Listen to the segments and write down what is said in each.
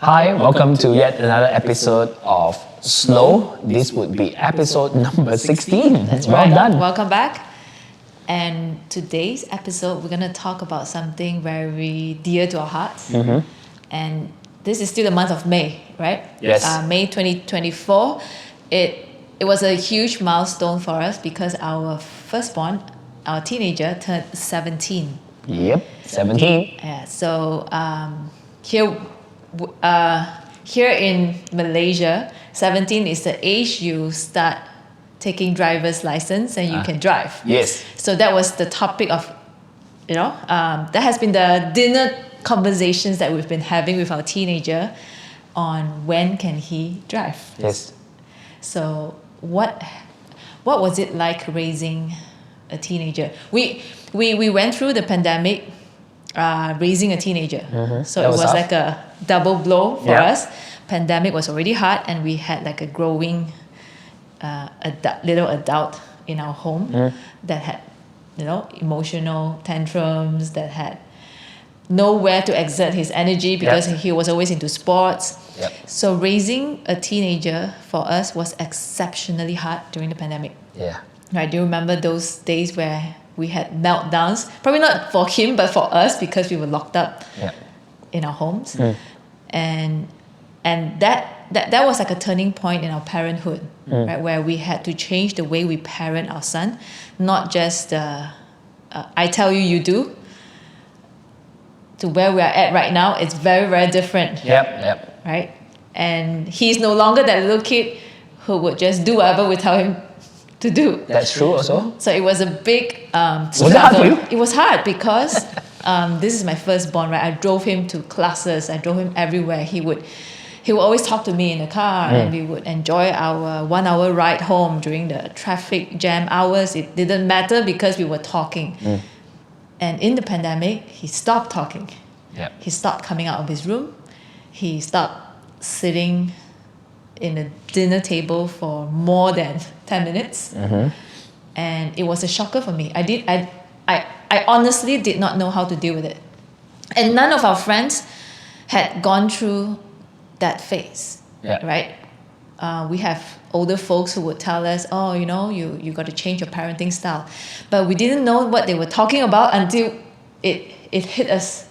Hi, welcome to yet another episode of Slow. This would be episode number 16. That's well right. done. Welcome back. And today's episode, we're going to talk about something very dear to our hearts. And this is still the month of May, right? Yes. May 2024. It was a huge milestone for us because our firstborn, our teenager, turned 17. Yep, 17. Yeah, so here in Malaysia, 17 is the age you start taking driver's license and you can drive. Yes. So that was the topic of, that has been the dinner conversations that we've been having with our teenager on when can he drive. Yes. So what was it like raising a teenager? We went through the pandemic raising a teenager. So That it was was tough. like a double blow for Yeah. us. Pandemic was already hard and we had like a growing little adult in our home that had emotional tantrums, that had nowhere to exert his energy because he was always into sports. Yep. So raising a teenager for us was exceptionally hard during the pandemic. Yeah. I do remember those days where we had meltdowns, probably not for him but for us because we were locked up Yeah. in our homes. And that was like a turning point in our parenthood, right? Where we had to change the way we parent our son, not just I tell you, you do, to where we are at right now. It's very, very different. Yep. Right? And he's no longer that little kid who would just do whatever we tell him to do. That's true also. So it was a big struggle. Was it hard for you? It was hard because this is my firstborn, right? I drove him to classes. I drove him everywhere. He would always talk to me in the car and we would enjoy our 1 hour ride home during the traffic jam hours. It didn't matter because we were talking. And in the pandemic, he stopped talking. Yep. He stopped coming out of his room. He stopped sitting in a dinner table for more than 10 minutes. And it was a shocker for me. I honestly did not know how to deal with it. And none of our friends had gone through that phase, right? We have older folks who would tell us, oh, you got to change your parenting style. But we didn't know what they were talking about until it hit us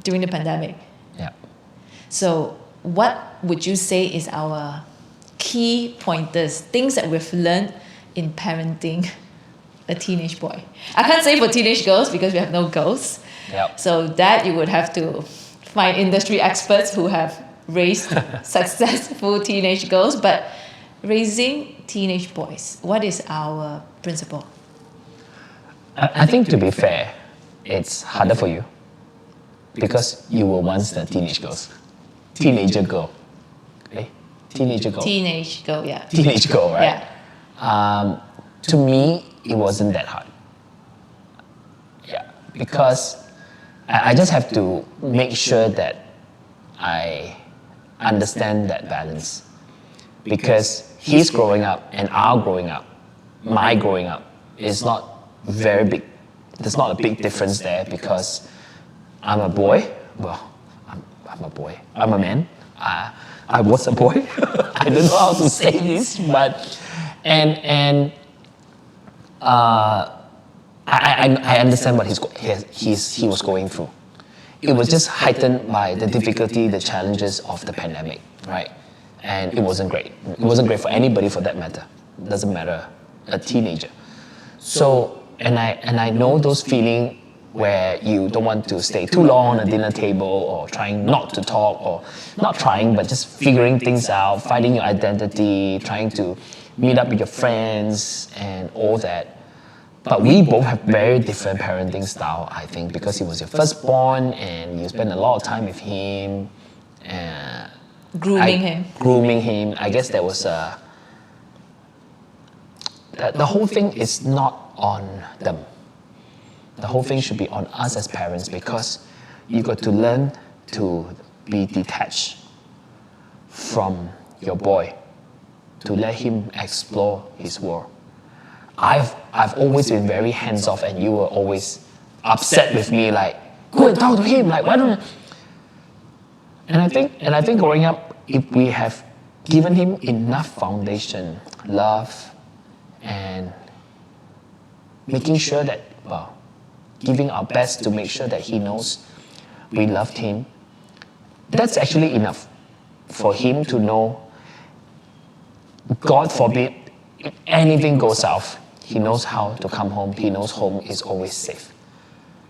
during the pandemic. Yeah. So what would you say is our key pointers, things that we've learned in parenting a teenage boy? I can't say for teenage girls because we have no girls. Yep. So that you would have to find industry experts who have raised successful teenage girls. But raising teenage boys, what is our principle? I think to be fair, it's harder for you because you were once the teenager girl. Okay? Teenage girl, yeah. Teenage girl, right? Yeah. To me, it wasn't that hard. Yeah, because I just have to make sure that I understand that balance. Because he's growing up and our growing up, my growing up, is not very big. There's not a big difference there because I'm a boy. Well, I'm a boy. I'm a man. I was a boy. I don't know how to say this, but I understand what he was going through. It was just heightened by the difficulty, the challenges of the pandemic, right? And it wasn't great. It wasn't great for anybody for that matter. It doesn't matter, a teenager. So, and I know those feelings where you don't want to stay too long on a dinner table or trying not to talk or not trying but just figuring things out, finding your identity, trying to meet up with your friends and all that. But we both have very different parenting style, I think, because he was your firstborn and you spend a lot of time with him. Grooming him. I guess there was the whole thing is not on them. The whole thing should be on us as parents because you got to learn to be detached from your boy, to let him explore his world. I've always been very hands-off and you were always upset with me, like, go and talk to him, like, why don't you? And I think growing up, if we have given him enough foundation, love, and making sure that, well, giving our best to make sure that he knows we loved him, that's actually enough for him to know, God forbid, if anything goes south, he knows how to come home. He knows home is always safe.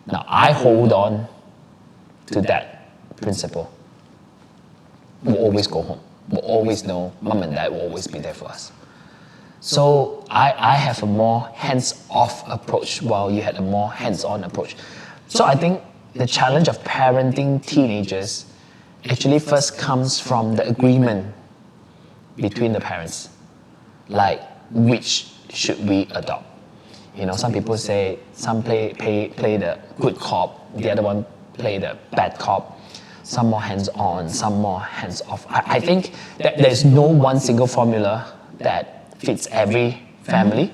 Now, I hold on to that principle. We'll always go home. We'll always know mom and dad will always be there for us. So I have a more hands-off approach while you had a more hands-on approach. So I think the challenge of parenting teenagers actually first comes from the agreement between the parents. Like, which should we adopt? Some people say some play the good cop, the other one play the bad cop. Some more hands-on, some more hands-off. I think that there's no one single formula that fits every family.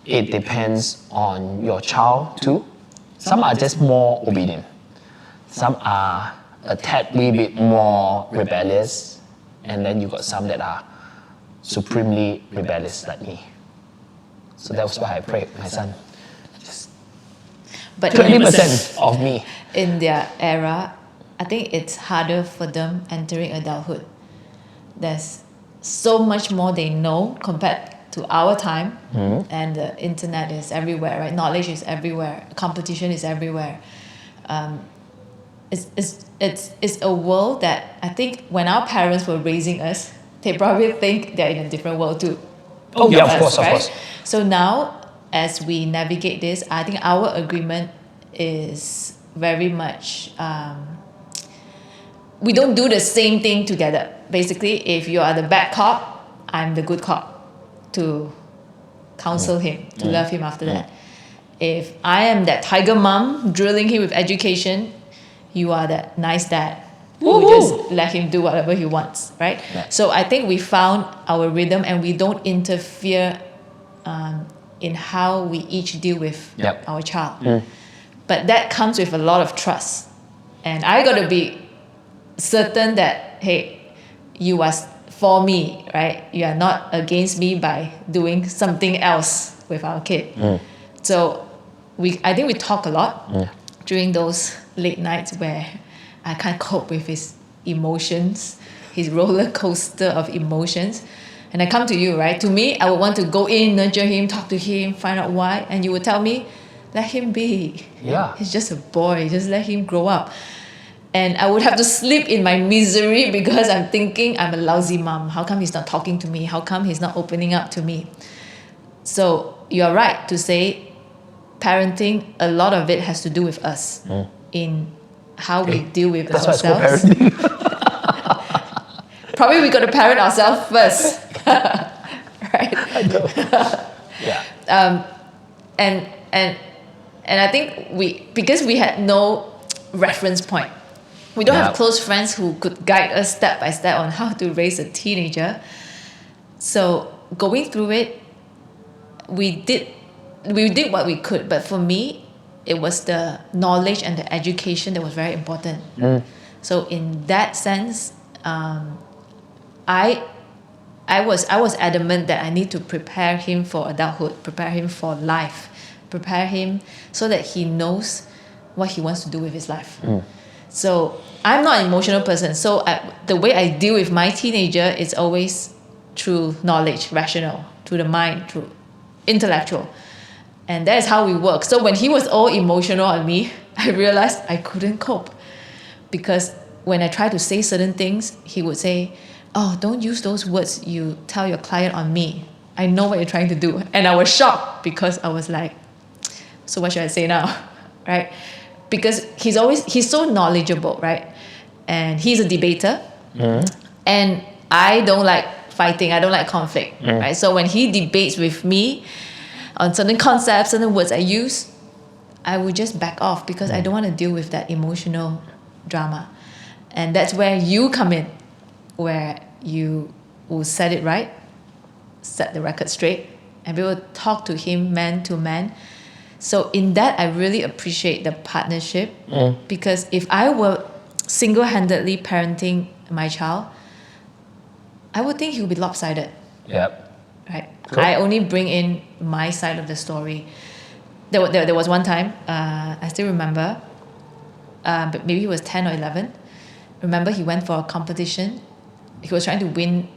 It depends on your child too. Some are just more obedient. Some are a tad wee bit more rebellious. And then you got some that are supremely rebellious like me. So that's why I pray, my son, just But 20% of me. in their era, I think it's harder for them entering adulthood. There's so much more they know compared to our time, and the internet is everywhere, right? Knowledge is everywhere, competition is everywhere. It's a world that I think when our parents were raising us, they probably think they're in a different world too. Oh yeah, of Us, course, right? of course. So now, as we navigate this, I think our agreement is very much we don't do the same thing together. Basically, if you are the bad cop, I'm the good cop to counsel him, to love him after that. If I am that tiger mom drilling him with education, you are that nice dad who just let him do whatever he wants, right? Yeah. So I think we found our rhythm and we don't interfere in how we each deal with our child. But that comes with a lot of trust. And I got to be certain that, hey, you are for me, right? You are not against me by doing something else with our kid. So I think we talk a lot during those late nights where I can't cope with his emotions, his roller coaster of emotions. And I come to you, right? To me, I would want to go in, nurture him, talk to him, find out why. And you would tell me, let him be. Yeah. He's just a boy. Just let him grow up. And I would have to sleep in my misery because I'm thinking I'm a lousy mom. How come he's not talking to me? How come he's not opening up to me? So you're right to say parenting, a lot of it has to do with us in how we deal with That's ourselves. why it's called parenting. Probably we got to parent ourselves first. Right? I know. Yeah. And I think because we had no reference point. We don't have close friends who could guide us step by step on how to raise a teenager. So going through it, we did what we could. But for me, it was the knowledge and the education that was very important. So in that sense, I was adamant that I need to prepare him for adulthood, prepare him for life, prepare him so that he knows what he wants to do with his life. So I'm not an emotional person. So the way I deal with my teenager is always through knowledge, rational, through the mind, through intellectual. And that is how we work. So when he was all emotional on me, I realized I couldn't cope. Because when I tried to say certain things, he would say, oh, don't use those words you tell your client on me. I know what you're trying to do. And I was shocked because I was like, so what should I say now? Right? Because he's so knowledgeable, right? And he's a debater. And I don't like fighting. I don't like conflict, right? So when he debates with me on certain concepts, certain words I use, I would just back off because I don't want to deal with that emotional drama. And that's where you come in, where you will set it right, set the record straight, and be able to talk to him man to man. So in that, I really appreciate the partnership because if I were single-handedly parenting my child, I would think he would be lopsided. Yep. Right. Cool. I only bring in my side of the story. There was one time, I still remember, but maybe he was 10 or 11. Remember, he went for a competition. He was trying to win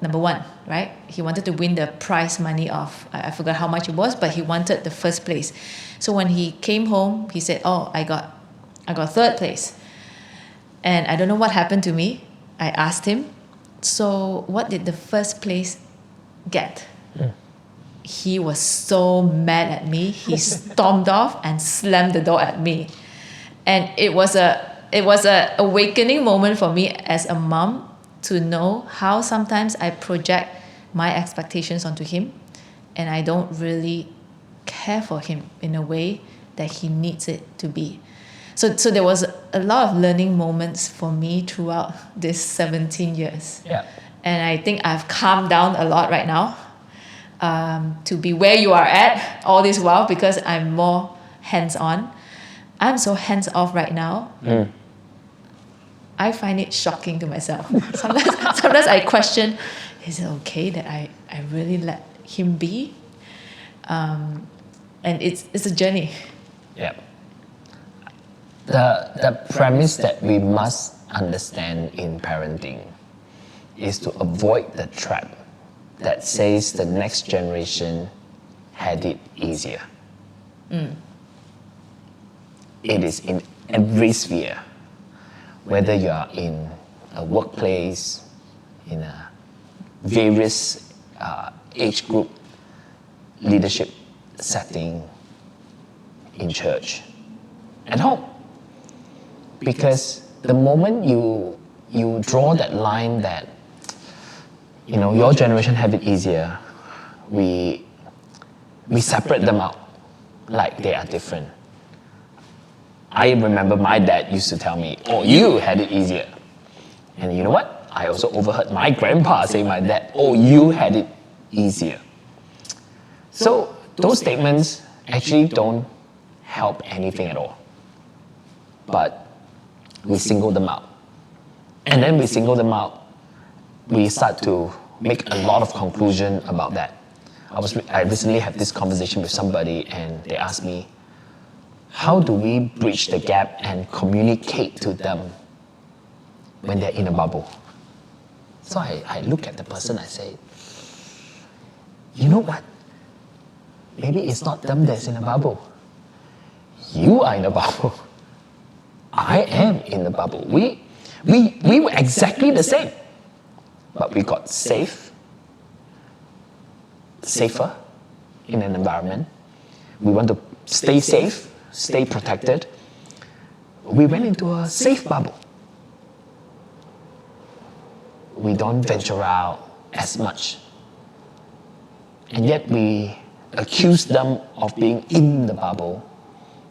number one, right? He wanted to win the prize money of, I forgot how much it was, but he wanted the first place. So when he came home, he said, oh, I got third place. And I don't know what happened to me. I asked him, so what did the first place get? He was so mad at me. He stormed off and slammed the door at me. And it was a awakening moment for me as a mom to know how sometimes I project my expectations onto him and I don't really care for him in a way that he needs it to be. So there was a lot of learning moments for me throughout this 17 years. Yeah. And I think I've calmed down a lot right now to be where you are at all this while because I'm more hands-on. I'm so hands-off right now. I find it shocking to myself. Sometimes I question, is it okay that I really let him be? And it's a journey. Yeah. The premise that we must understand in parenting is to avoid the trap that says the next generation had it easier. It is in every sphere, whether you are in a workplace, in a various age group, leadership setting, in church, at home. Because the moment you draw that line that your generation have it easier, we separate them out like they are different. I remember my dad used to tell me, oh, you had it easier. And you know what? I also overheard my grandpa say my dad, oh, you had it easier. So those statements actually don't help anything at all. But we single them out. And then we single them out, we start to make a lot of conclusion about that. I recently had this conversation with somebody and they asked me, how do we bridge the gap and communicate to them when they're in a bubble? So I look at the person, I say, you know what? Maybe it's not them that's in a bubble. You are in a bubble. I am in the bubble. We were exactly the same, but we got safer in an environment. We want to stay safe, stay protected. We went into a safe bubble. We don't venture out as much. And yet we accuse them of being in the bubble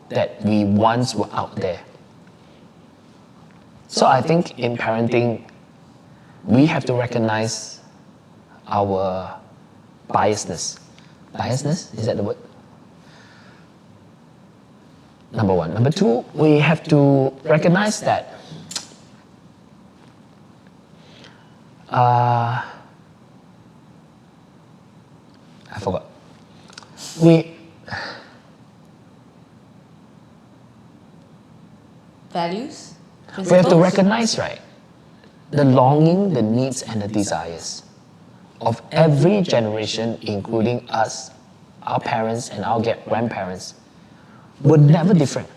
that we once were out there. So I think in parenting, we have to recognize our biasness. Biasness? Is that the word? Number one. Number two, we have to recognize that I forgot. Values? We have to recognize, right, the longing, the needs, and the desires of every generation, including us, our parents, and our grandparents, were never different.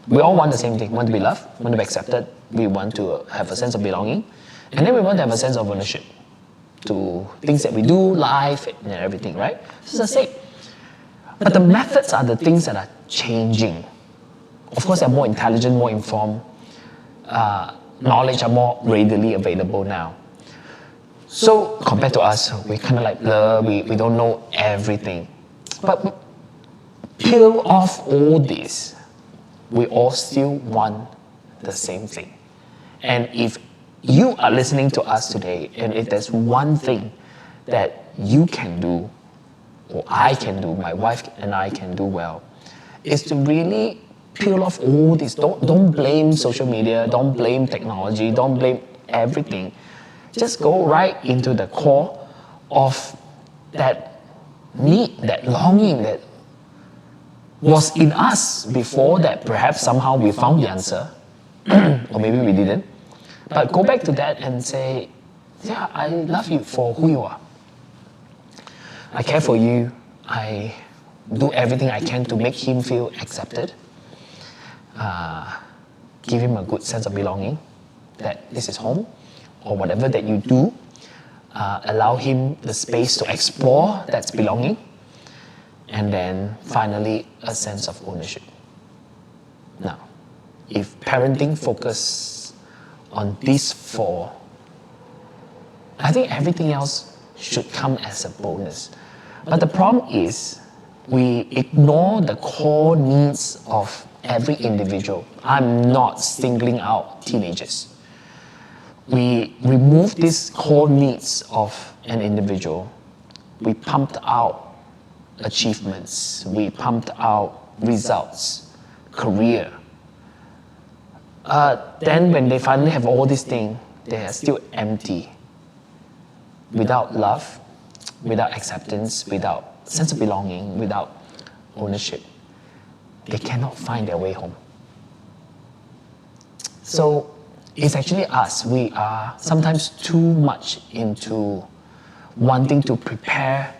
We all want the same thing. We want to be loved, we want to be accepted, we want to have a sense of belonging, and then we want to have a sense of ownership to things that we do, life, and everything, right? It's the same. But the methods are the things that are changing. Of course, they're more intelligent, more informed. Knowledge are more readily available now. So compared to us, we kind of like blur, we don't know everything. But peel off all this, we all still want the same thing. And if you are listening to us today, and if there's one thing that you can do, or I can do, my wife and I can do well, is to really peel off all this. Don't blame social media, don't blame technology, don't blame everything. Just go right into the core of that need, that longing that was in us before, that perhaps somehow we found the answer, or maybe we didn't. But go back to that and say, yeah, I love you for who you are. I care for you. I do everything I can to make him feel accepted. Give him a good sense of belonging, that this is home, or whatever that you do. Allow him the space to explore that's belonging. And then finally, a sense of ownership. Now, if parenting focus on these four, I think everything else should come as a bonus. But the problem is, we ignore the core needs of every individual. I'm not singling out teenagers. We remove these core needs of an individual. We pumped out achievements, we pumped out results, career. Then when they finally have all these things, they are still empty. Without love, without acceptance, without sense of belonging, without ownership, they cannot find their way home. So it's actually us. We are sometimes too much into wanting to prepare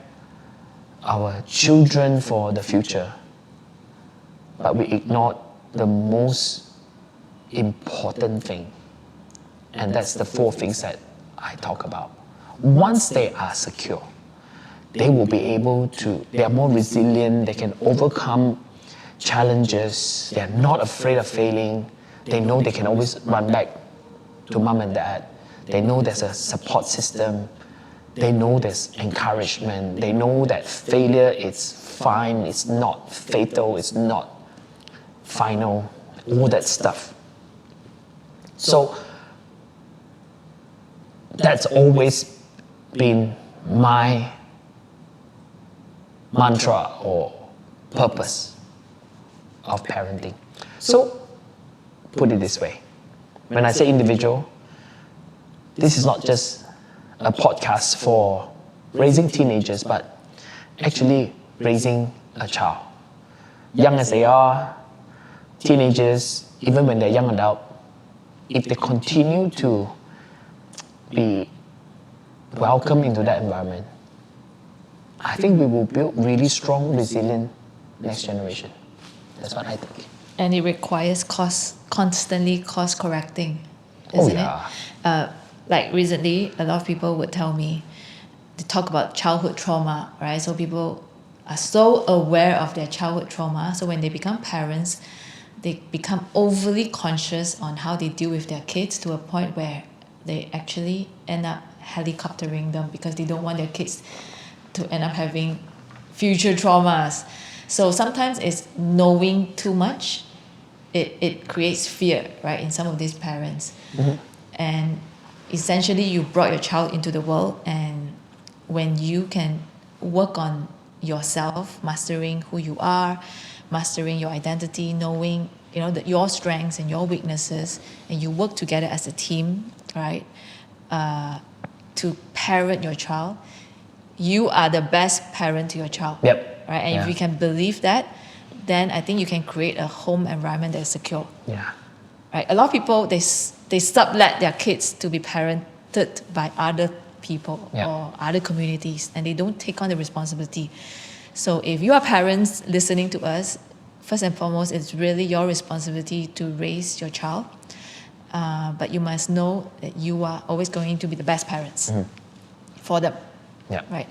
our children for the future, but we ignore the most important thing, and that's the four things that I talk about. Once they are secure, they will be able to, they are more resilient, they can overcome challenges, they are not afraid of failing, they know they can always run back to mom and dad, they know there's a support system, they know there's encouragement, they know that failure is fine, it's not fatal, it's not final, all that stuff. So that's always been my mantra or purpose of parenting. So put it this way, when I say individual, this is not just a podcast for raising teenagers, but actually raising a child. Young as they are, teenagers, even when they're young adult, if they continue to be welcomed into that environment, I think we will build really strong, resilient next generation. That's what I think. And it requires constantly course correcting, Oh, isn't yeah. it? Like recently, a lot of people would tell me, they talk about childhood trauma, right? So people are so aware of their childhood trauma. So when they become parents, they become overly conscious on how they deal with their kids to a point where they actually end up helicoptering them because they don't want their kids to end up having future traumas. So sometimes it's knowing too much. It creates fear, right, in some of these parents. Mm-hmm. And essentially you brought your child into the world, and when you can work on yourself, mastering who you are, mastering your identity, knowing your strengths and your weaknesses, and you work together as a team, right, to parent your child, you are the best parent to your child. Yep. Right, and if you can believe that, then I think you can create a home environment that is secure. Yeah. Right, a lot of people they sublet their kids to be parented by other people or other communities, and they don't take on the responsibility. So if you are parents listening to us, first and foremost, it's really your responsibility to raise your child. But you must know that you are always going to be the best parents for them. Yeah. Right.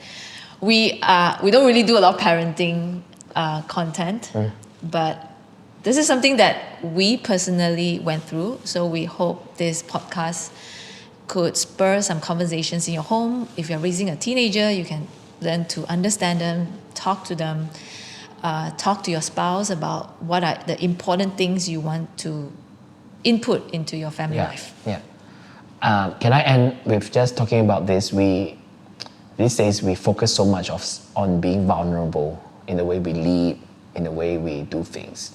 We don't really do a lot of parenting content, but this is something that we personally went through. So we hope this podcast could spur some conversations in your home. If you're raising a teenager, you can learn to understand them, talk to them, talk to your spouse about what are the important things you want to input into your family life. Yeah. Can I end with just talking about this? These days we focus so much on being vulnerable in the way we lead, in the way we do things.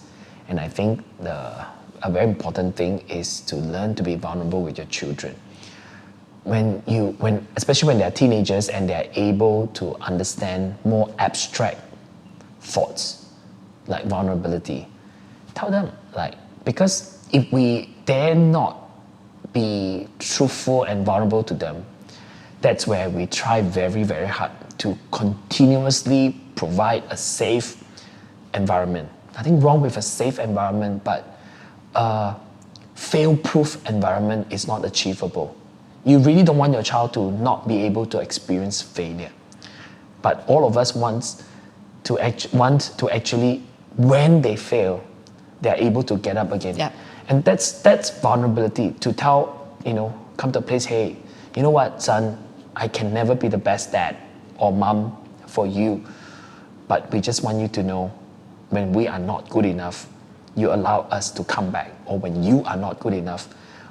And I think a very important thing is to learn to be vulnerable with your children. Especially when they're teenagers and they're able to understand more abstract thoughts like vulnerability, tell them, because if we dare not be truthful and vulnerable to them, that's where we try very, very hard to continuously provide a safe environment. Nothing wrong with a safe environment, but a fail-proof environment is not achievable. You really don't want your child to not be able to experience failure. But all of us want to actually, when they fail, they're able to get up again. Yeah. And that's vulnerability, to tell, come to a place, hey, you know what, son, I can never be the best dad or mom for you, but we just want you to know when we are not good enough, you allow us to come back. Or when you are not good enough,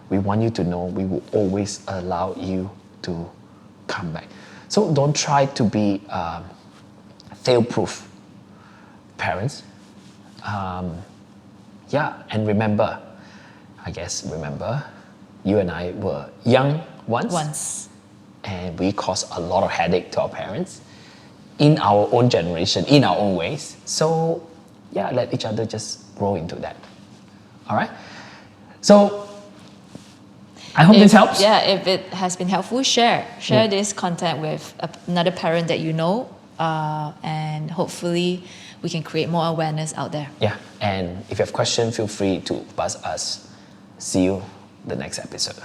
we want you to know we will always allow you to come back. So don't try to be fail-proof parents. And remember, you and I were young once. And we caused a lot of headache to our parents in our own generation, in our own ways. So let each other just grow into that. All right? So I hope this helps. Yeah, if it has been helpful, share this content with another parent that you know, and hopefully we can create more awareness out there. Yeah, and if you have questions, feel free to buzz us. See you the next episode.